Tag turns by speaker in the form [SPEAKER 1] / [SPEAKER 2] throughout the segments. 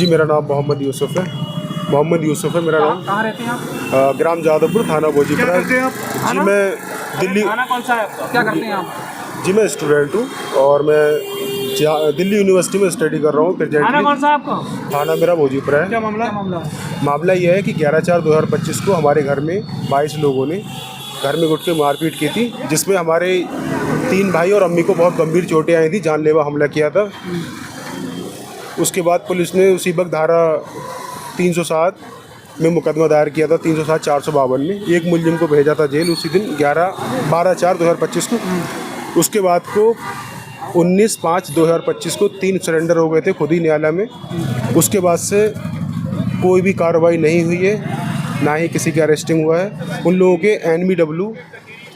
[SPEAKER 1] जी, मेरा नाम मोहम्मद यूसुफ़ है। मोहम्मद यूसुफ़ है मेरा नाम।
[SPEAKER 2] कहाँ रहते हैं आप?
[SPEAKER 1] ग्राम जादवपुर, थाना भोजीपुरा।
[SPEAKER 2] क्या करते हैं आप?
[SPEAKER 1] जी, मैं दिल्ली।
[SPEAKER 2] थाना कौन सा है आपका? क्या करते हैं आप?
[SPEAKER 1] जी, मैं स्टूडेंट हूँ और मैं दिल्ली यूनिवर्सिटी में स्टडी कर रहा हूँ
[SPEAKER 2] थाना
[SPEAKER 1] प्रेजेंटली।
[SPEAKER 2] कौन सा है आपका?
[SPEAKER 1] थाना मेरा भोजीपुरा है।
[SPEAKER 2] क्या मामला?
[SPEAKER 1] मामला यह है कि 11/4/2025 को हमारे घर में 22 लोगों ने घर में घुस के मारपीट की थी, जिसमें हमारे 3 भाई और अम्मी को बहुत गंभीर चोटें आई थी, जानलेवा हमला किया था। उसके बाद पुलिस ने उसी वक्त धारा 307 में मुकदमा दायर किया था, 307 452 में। एक मुलजिम को भेजा था जेल उसी दिन 12/4/2025 को। उसके बाद को 19/5/2025 को 3 सरेंडर हो गए थे खुद ही न्यायालय में। उसके बाद से कोई भी कार्रवाई नहीं हुई है, ना ही किसी की अरेस्टिंग हुआ है। उन लोगों के NBW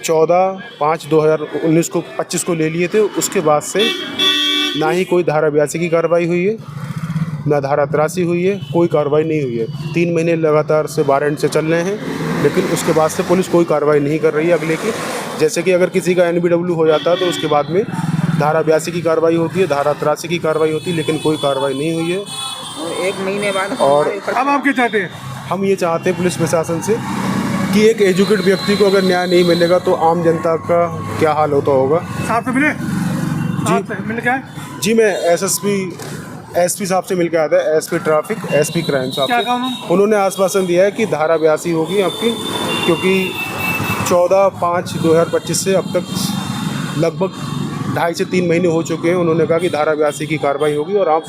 [SPEAKER 1] 14/5/2025 को ले लिए थे। उसके बाद से ना ही कोई धारा 82 की कार्रवाई हुई है, ना धारा 83 हुई है, कोई कार्रवाई नहीं हुई है। 3 महीने लगातार से वारंट से चल रहे हैं, लेकिन उसके बाद से पुलिस कोई कार्रवाई नहीं कर रही है अगले की। जैसे कि अगर किसी का NBW हो जाता है तो उसके बाद में धारा 82 की कार्रवाई होती है, धारा 83 की कार्रवाई होती है, लेकिन कोई कार्रवाई नहीं हुई है।
[SPEAKER 3] और 1 महीने बाद
[SPEAKER 1] और
[SPEAKER 2] अब आप क्या चाहते हैं?
[SPEAKER 1] हम ये चाहते हैं पुलिस प्रशासन से कि एक एजुकेटेड व्यक्ति को अगर न्याय नहीं मिलेगा तो आम जनता का क्या हाल होता होगा।
[SPEAKER 2] साहब से मिले? मिल क्या है?
[SPEAKER 1] जी, मैं SP साहब से मिल के आया था, SP ट्रैफिक, SP क्राइम साहब
[SPEAKER 2] क्या
[SPEAKER 1] से।
[SPEAKER 2] कहा उन्होंने?
[SPEAKER 1] उन्होंने आश्वासन दिया है कि धारा 82 होगी आपकी, क्योंकि 14/5/2025 से अब तक लगभग 2.5 से 3 महीने हो चुके हैं। उन्होंने कहा कि धारा 82 की कार्रवाई होगी और आप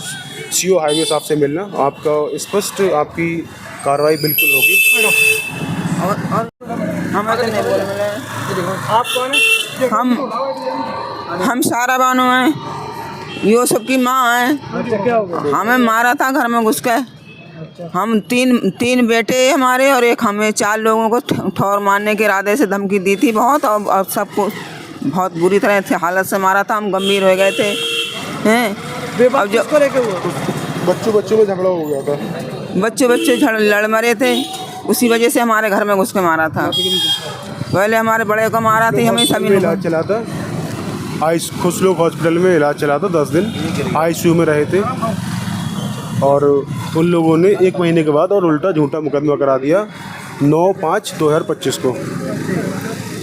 [SPEAKER 1] CO हाईवे साहब से मिलना, आपका स्पष्ट आपकी कार्रवाई बिल्कुल होगी।
[SPEAKER 3] और हमें तो नहीं बोले मिले।
[SPEAKER 2] आप कौन है?
[SPEAKER 3] हम सारा बानो हैं, यूसुफ की माँ हैं।
[SPEAKER 2] अच्छा, क्या हो गया?
[SPEAKER 3] हमें मारा था घर में घुस के। हम तीन बेटे हमारे और एक हमें, 4 लोगों को ठोर मारने के इरादे से धमकी दी थी बहुत, और सबको बहुत बुरी तरह से हालत से मारा था। हम गंभीर हो गए थे हैं। अब जो
[SPEAKER 1] बच्चों में झगड़ा हो गया था।
[SPEAKER 3] बच्चे लड़ मरे थे, उसी वजह से हमारे घर में घुस के मारा था। पहले हमारे बड़े को मारा थी, हमें सभी
[SPEAKER 1] इलाज चला था, खुश लोग हॉस्पिटल में इलाज चला था। 10 दिन ICU में रहे थे और उन लोगों ने 1 महीने के बाद और उल्टा झूठा मुकदमा करा दिया 9/5/2025 को।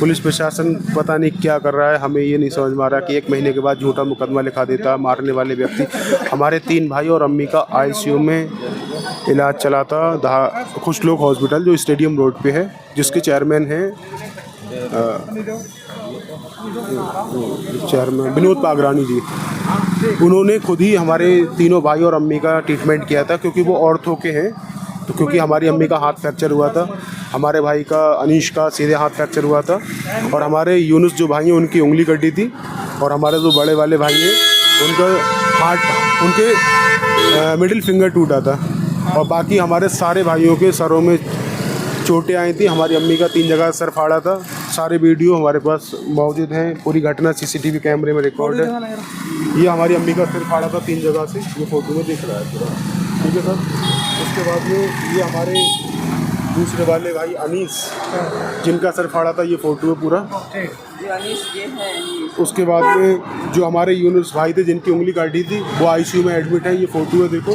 [SPEAKER 1] पुलिस प्रशासन पता नहीं क्या कर रहा है, हमें ये नहीं समझ में आ रहा कि 1 महीने के बाद झूठा मुकदमा लिखा देता। मारने वाले व्यक्ति, हमारे 3 भाई और अम्मी का ICU में इलाज चला था खुश लोग हॉस्पिटल, जो स्टेडियम रोड पे है, जिसके चेयरमैन हैं विनोद पागरानी जी। उन्होंने खुद ही हमारे तीनों भाई और अम्मी का ट्रीटमेंट किया था, क्योंकि वो ऑर्थो के हैं। तो क्योंकि हमारी अम्मी का हाथ फ्रैक्चर हुआ था, हमारे भाई का अनीश का सीधे हाथ फ्रैक्चर हुआ था, और हमारे यूनुस जो भाई हैं उनकी उंगली कटी थी, और हमारे जो बड़े वाले भाई हैं उनका उनके मिडिल फिंगर टूटा था, और बाकी हमारे सारे भाइयों के सरों में चोटें आई थी। हमारी अम्मी का 3 जगह सर फाड़ा था। सारे वीडियो हमारे पास मौजूद हैं, पूरी घटना CCTV कैमरे में रिकॉर्ड है। ये हमारी अम्मी का सिर फाड़ा था 3 जगह से, ये फ़ोटो में दिख रहा है पूरा, ठीक है सर। उसके बाद में ये हमारे दूसरे वाले भाई अनीस, जिनका सर फाड़ा था, ये फ़ोटो है पूरा। उसके बाद में जो हमारे यूनुस भाई थे जिनकी उंगली काटी थी, वो ICU में एडमिट है, ये फ़ोटो है देखो।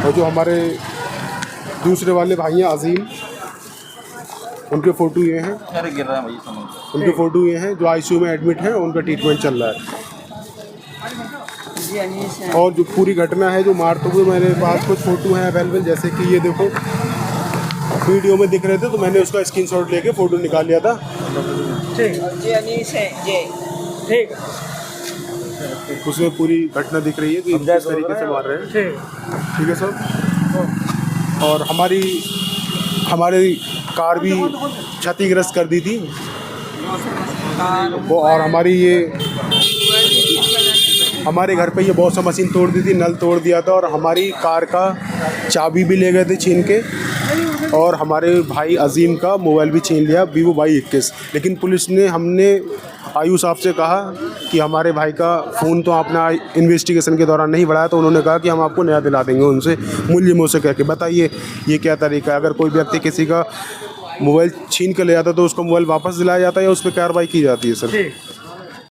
[SPEAKER 1] और जो हमारे दूसरे वाले भाई हैं अजीम, उनके फ़ोटो ये हैं, उनके फ़ोटो ये हैं, जो ICU में एडमिट हैं, उनका ट्रीटमेंट चल रहा है। और जो पूरी घटना है, जो मारते हुए, मेरे पास कुछ फ़ोटो हैं अवेलेबल, जैसे कि ये देखो वीडियो में दिख रहे थे, तो मैंने उसका स्क्रीनशॉट लेके फ़ोटो निकाल लिया था।
[SPEAKER 2] ठीक,
[SPEAKER 1] उसमें पूरी घटना दिख रही है कि किस तरीके से मार रहे हैं, ठीक है सर। और हमारी कार भी क्षतिग्रस्त कर दी थी वो, और हमारे घर पे ये वॉशर मशीन तोड़ दी थी, नल तोड़ दिया था, और हमारी कार का चाबी भी ले गए थे छीन के, और हमारे भाई अजीम का मोबाइल भी छीन लिया, Vivo Y21। लेकिन पुलिस ने, हमने आयु साहब से कहा कि हमारे भाई का फ़ोन तो आपने इन्वेस्टिगेशन के दौरान नहीं बढ़ाया, तो उन्होंने कहा कि हम आपको नया दिला देंगे उनसे, मुलजिमों से कह के। बताइए ये क्या तरीका है? अगर कोई व्यक्ति किसी का मोबाइल छीन कर ले जाता तो उसको मोबाइल वापस दिलाया जाता है या उस पर कार्रवाई की जाती है सर?